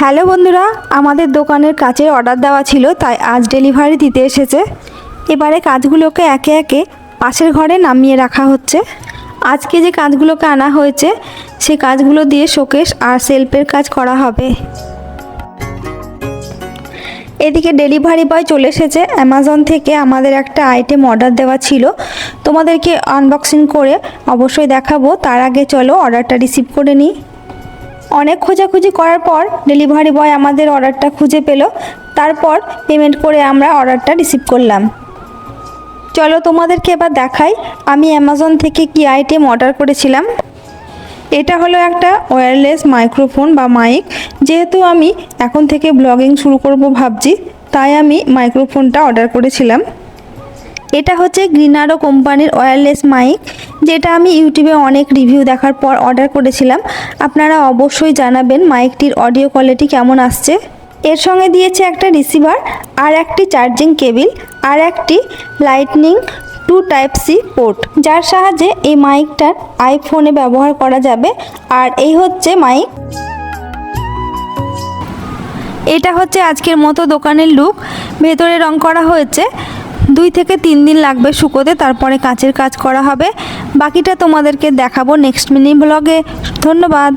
Hello বন্ধুরা, আমাদের দোকানের কাচের অর্ডার দেওয়া ছিল, তাই আজ ডেলিভারি দিতে এসেছে। এবারে কাজগুলোকে একে একে পাশের ঘরে নামিয়ে রাখা হচ্ছে। আজকে যে কাজগুলোকে আনা হয়েছে সেই কাজগুলো দিয়ে শোকেস আর সেলফের কাজ করা হবে। এদিকে ডেলিভারি বয় চলে এসেছে। অ্যামাজন থেকে আমাদের একটা আইটেম অর্ডার দেওয়া ছিল, তোমাদেরকে আনবক্সিং করে অবশ্যই দেখাবো। তার আগে চলো অর্ডারটা রিসিভ করে নিই। অনেক খোঁজাখুঁজি করার পর ডেলিভারি বয় আমাদের অর্ডারটা খুঁজে পেল। তারপর পেমেন্ট করে আমরা অর্ডারটা রিসিভ করলাম। চলো তোমাদেরকে এবার দেখাই আমি অ্যামাজন থেকে কি আইটেম অর্ডার করেছিলাম। এটা হলো একটা ওয়্যারলেস মাইক্রোফোন বা মাইক। যেহেতু আমি এখন থেকে ব্লগিং শুরু করব ভাবছি, তাই আমি মাইক্রোফোনটা অর্ডার করেছিলাম। এটা হচ্ছে গ্রিনারো কোম্পানির ওয়্যারলেস মাইক, যেটা আমি ইউটিউবে অনেক রিভিউ দেখার পর অর্ডার করেছিলাম। আপনারা অবশ্যই জানাবেন মাইকটির অডিও কোয়ালিটি কেমন আসছে। এর সঙ্গে দিয়েছে একটা রিসিভার আর একটি চার্জিং কেবিল আর একটি লাইটনিং 2 টাইপ সি পোর্ট, যার সাহায্যে এই মাইকটার আইফোনে ব্যবহার করা যাবে। আর এই হচ্ছে মাইক। এটা হচ্ছে আজকের মতো দোকানের লুক। ভেতরে রং করা হয়েছে। 2 থেকে 3 দিন লাগবে শুকোতে, তারপরে কাচের কাজ করা হবে। বাকিটা তোমাদেরকে দেখাবো নেক্সট মিনি ব্লগে। ধন্যবাদ।